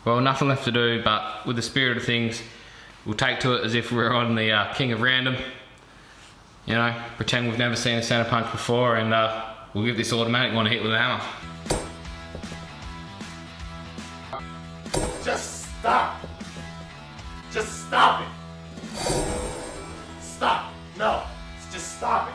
Well, nothing left to do, but with the spirit of things, we'll take to it as if we're on the King of Random. You know, pretend we've never seen a centre punch before, and we'll give this automatic one a hit with a hammer. Just stop. Just stop it. Stop. No. Just stop it.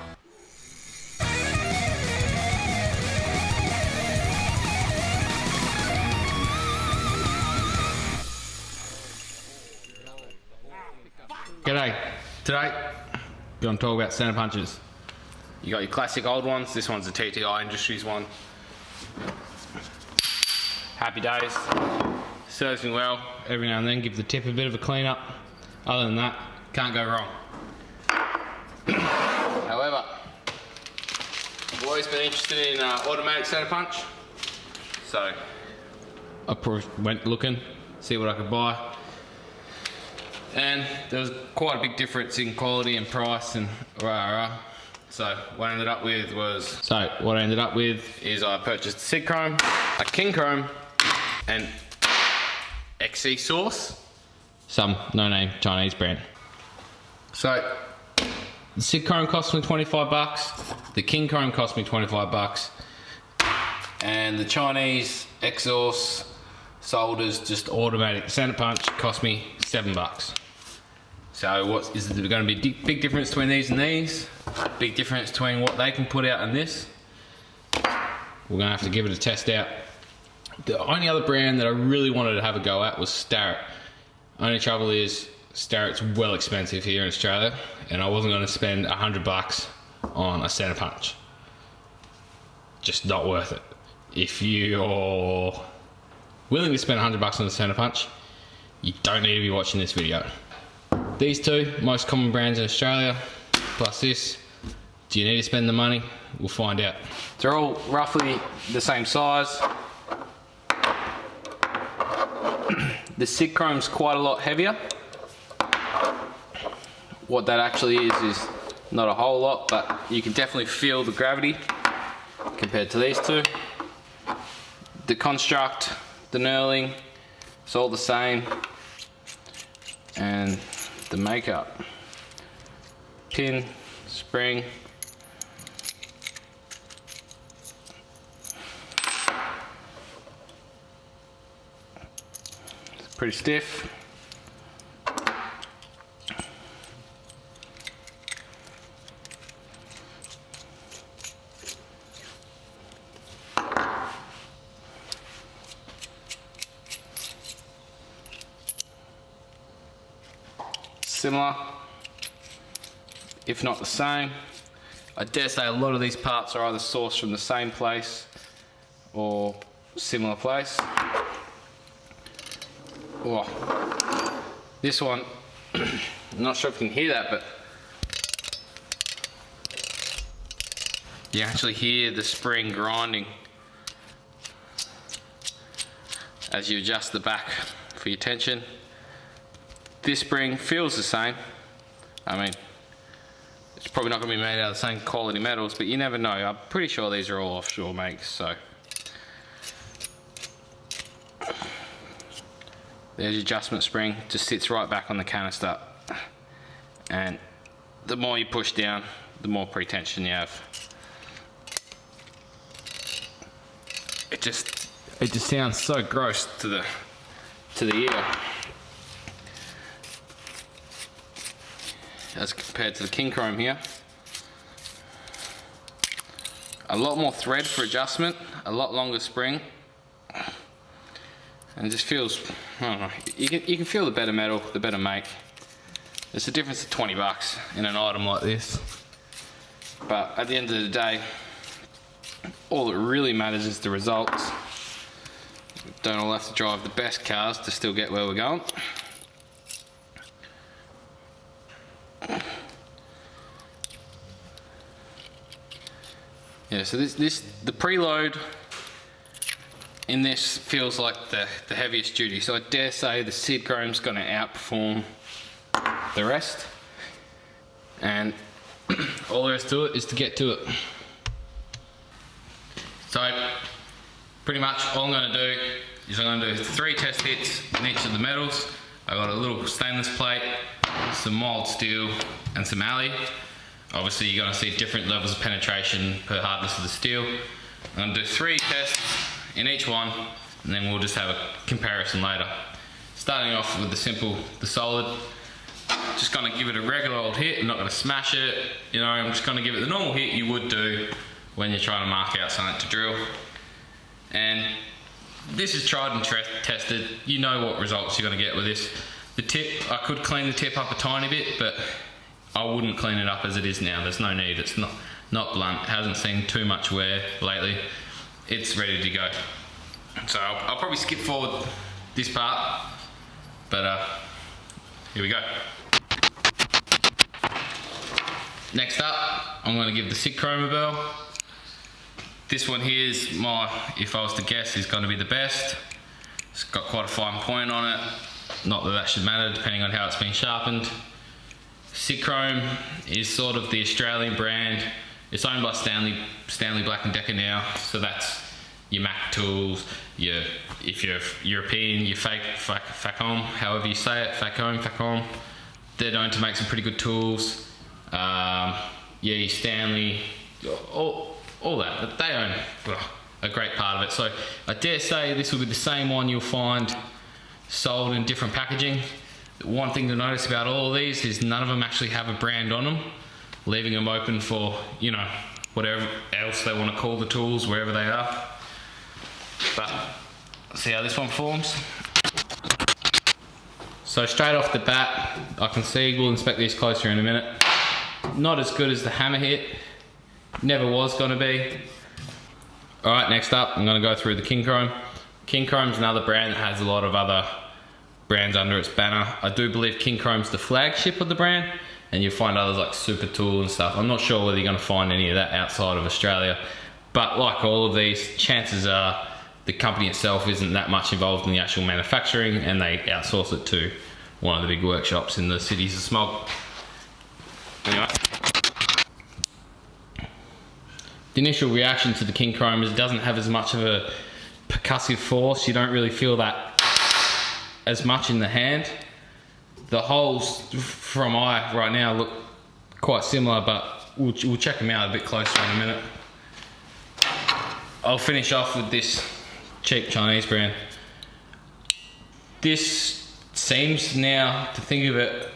G'day. Today, we're going to talk about centre punches. You got your classic old ones. This one's a TTI Industries one. Happy days. Serves me well. Every now and then, give the tip a bit of a clean up. Other than that, can't go wrong. However, I've always been interested in automatic centre punch. So, I went looking, see what I could buy. And there was quite a big difference in quality and price and So what I ended up with is I purchased a Sidchrome, a Kincrome, and XC Source, some no-name Chinese brand. So the Sidchrome cost me 25 bucks, the Kincrome cost me 25 bucks, and the Chinese exhaust solders, just automatic centre punch, cost me 7 bucks. So what is there going to be a big difference between these and these? Big difference between what they can put out and this? We're going to have to give it a test out. The only other brand that I really wanted to have a go at was Starrett. Only trouble is Starrett's well expensive here in Australia, and I wasn't going to spend 100 bucks on a centre punch. Just not worth it. If you're willing to spend 100 bucks on a centre punch, you don't need to be watching this video. These two, most common brands in Australia, plus this. Do you need to spend the money? We'll find out. They're all roughly the same size. The Sidchrome's quite a lot heavier. What that actually is not a whole lot, but you can definitely feel the gravity compared to these two. The construct, the knurling, it's all the same. And the makeup, pin, spring, it's pretty stiff. Similar, if not the same. I dare say a lot of these parts are either sourced from the same place or similar place. Oh, this one, I'm not sure if you can hear that, but you actually hear the spring grinding as you adjust the back for your tension. This spring feels the same. I mean, it's probably not going to be made out of the same quality metals, but you never know. I'm pretty sure these are all offshore makes, so. There's your adjustment spring, just sits right back on the canister. And the more you push down, the more pre-tension you have. It just sounds so gross to the ear. As compared to the Kincrome here. A lot more thread for adjustment, a lot longer spring. And it just feels, I don't know, you can feel the better metal, the better make. There's a difference of 20 bucks in an item like this. But at the end of the day, all that really matters is the results. We don't all have to drive the best cars to still get where we're going. Yeah, so the preload in this feels like the heaviest duty. So I dare say the Sidchrome's going to outperform the rest. And all there is to it is to get to it. So pretty much all I'm going to do is I'm going to do 3 test hits in each of the metals. I got a little stainless plate, some mild steel, and some alley. Obviously you're going to see different levels of penetration per hardness of the steel. I'm going to do 3 tests in each one, and then we'll just have a comparison later. Starting off with the solid. Just going to give it a regular old hit. I'm not going to smash it. You know, I'm just going to give it the normal hit you would do when you're trying to mark out something to drill. And this is tried and tested. You know what results you're going to get with this. The tip, I could clean the tip up a tiny bit, but I wouldn't clean it up as it is now. There's no need. It's not blunt. It hasn't seen too much wear lately. It's ready to go. So I'll probably skip forward this part, but here we go. Next up, I'm going to give the Sidchrome a bell. This one here is if I was to guess, is going to be the best. It's got quite a fine point on it. Not that should matter, depending on how it's been sharpened. Sidchrome is sort of the Australian brand. It's owned by Stanley Black & Decker now, so that's your Mac tools, if you're European, your Facom, however you say it, Facom. They're known to make some pretty good tools. Your Stanley, all that, but they own a great part of it. So I dare say this will be the same one you'll find sold in different packaging. One thing to notice about all of these is none of them actually have a brand on them, leaving them open for, you know, whatever else they want to call the tools, wherever they are. But see how this one forms. So straight off the bat, I can see, we'll inspect these closer in a minute. Not as good as the hammer hit. Never was going to be. Alright, next up, I'm going to go through the Kincrome. Kincrome's another brand that has a lot of other brands under its banner. I do believe Kincrome's the flagship of the brand, and you'll find others like Super Tool and stuff. I'm not sure whether you're going to find any of that outside of Australia, but like all of these, chances are the company itself isn't that much involved in the actual manufacturing, and they outsource it to one of the big workshops in the cities of smog. Anyway, the initial reaction to the Kincrome is it doesn't have as much of a percussive force. You don't really feel that as much in the hand. The holes from eye right now look quite similar, but we'll check them out a bit closer in a minute. I'll finish off with this cheap Chinese brand. This seems, now to think of it,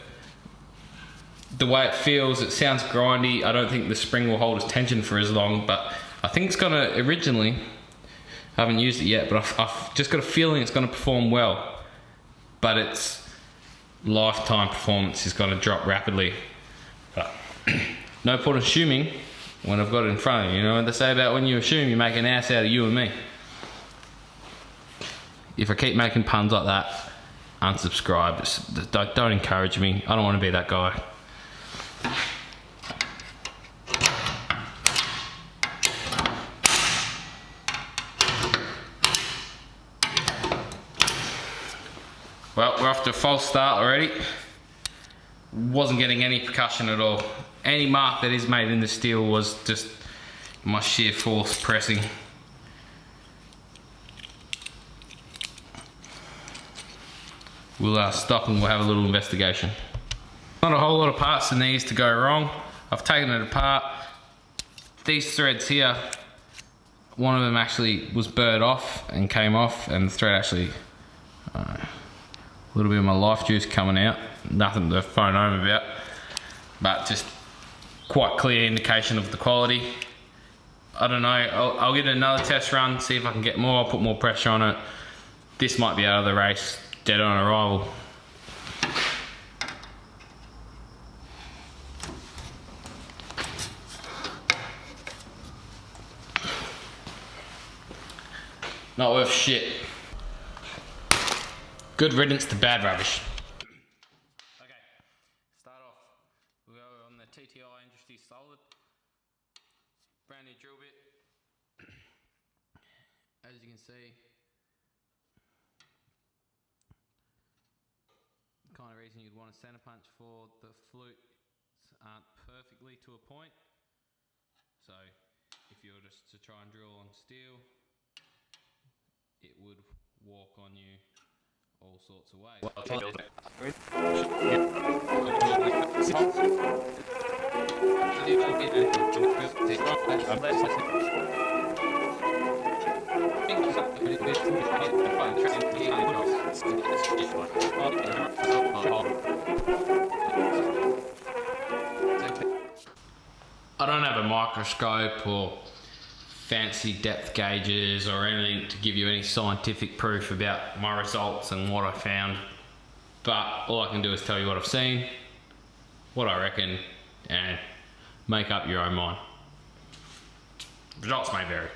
the way it feels, it sounds grindy. I don't think the spring will hold its tension for as long, but I think it's gonna, originally, I haven't used it yet, but I've just got a feeling it's gonna perform well, but its lifetime performance is gonna drop rapidly. But no point assuming when I've got it in front of you. You know what they say about when you assume, you make an ass out of you and me. If I keep making puns like that, unsubscribe. Don't encourage me. I don't want to be that guy. Well, we're off to a false start already. Wasn't getting any percussion at all. Any mark that is made in the steel was just my sheer force pressing. We'll stop and we'll have a little investigation. Not a whole lot of parts in these to go wrong. I've taken it apart. These threads here, one of them actually was burred off and came off, and the thread actually, a little bit of my life juice coming out. Nothing to phone home about, but just quite clear indication of the quality. I don't know, I'll get another test run, see if I can get more. I'll put more pressure on it. This might be out of the race, dead on arrival. Not worth shit. Good riddance to bad rubbish. Okay, start off. We'll go on the TTI Industry Solid. Brand new drill bit. As you can see, the kind of reason you'd want a center punch for. The flutes aren't perfectly to a point, so if you were just to try and drill on steel, it would walk on you all sorts of ways. I don't have a microscope or fancy depth gauges or anything to give you any scientific proof about my results and what I found, but all I can do is tell you what I've seen, what I reckon, and make up your own mind. Results may vary.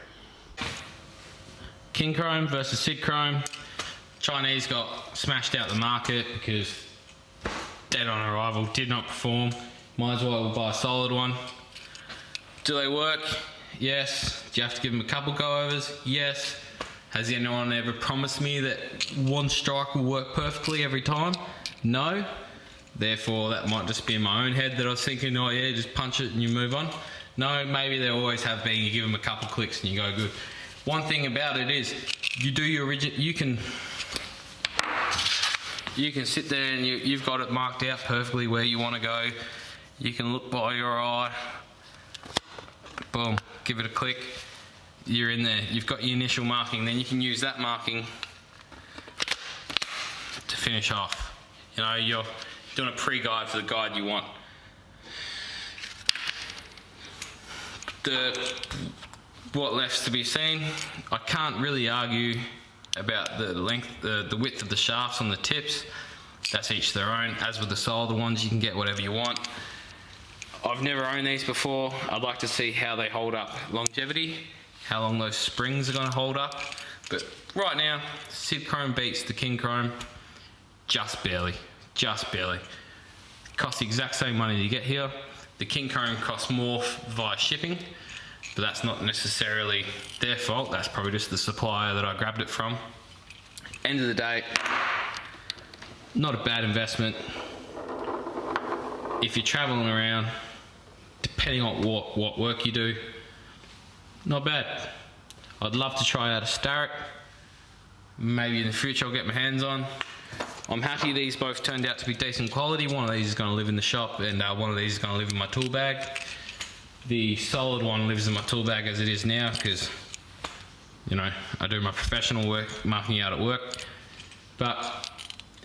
Kincrome versus Sidchrome. Chinese got smashed out the market because dead on arrival, did not perform. Might as well buy a solid one. Do they work? Yes. Do you have to give them a couple go-overs? Yes. Has anyone ever promised me that one strike will work perfectly every time? No. Therefore, that might just be in my own head that I was thinking, oh yeah, just punch it and you move on. No, maybe there always have been. You give them a couple clicks and you go good. One thing about it is, you do your you can sit there and you've got it marked out perfectly where you want to go. You can look by your eye. Boom, give it a click. You're in there. You've got your initial marking. Then you can use that marking to finish off. You know, you're doing a pre-guide for the guide you want. What left's to be seen, I can't really argue about the length, the width of the shafts on the tips. That's each their own. As with the solid ones, you can get whatever you want. I've never owned these before. I'd like to see how they hold up longevity, how long those springs are going to hold up. But right now, Sidchrome beats the Kincrome just barely, just barely. Costs the exact same money to get here. The Kincrome costs more via shipping, but that's not necessarily their fault. That's probably just the supplier that I grabbed it from. End of the day, not a bad investment. If you're traveling around, depending on what work you do, not bad. I'd love to try out a Starrett. Maybe in the future I'll get my hands on. I'm happy these both turned out to be decent quality. One of these is going to live in the shop and one of these is going to live in my tool bag. The solid one lives in my tool bag as it is now because, you know, I do my professional work, marking out at work. But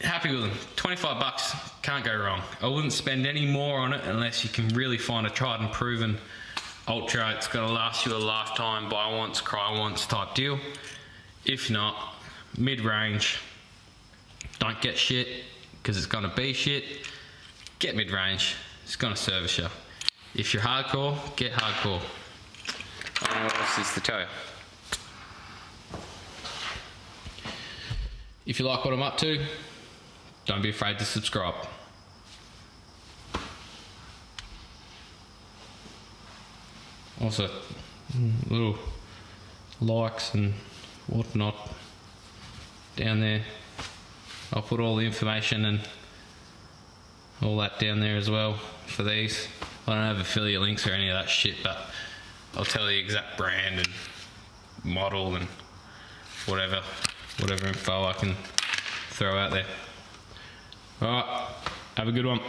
happy with them. 25 bucks, can't go wrong. I wouldn't spend any more on it unless you can really find a tried and proven ultra. It's going to last you a lifetime, buy once, cry once type deal. If not, mid-range. Don't get shit because it's going to be shit. Get mid-range. It's going to service you. If you're hardcore, get hardcore. I don't know what else is to tell you. If you like what I'm up to, don't be afraid to subscribe. Also, little likes and whatnot down there. I'll put all the information and all that down there as well for these. I don't have affiliate links or any of that shit, but I'll tell you the exact brand and model and whatever info I can throw out there. Alright, have a good one.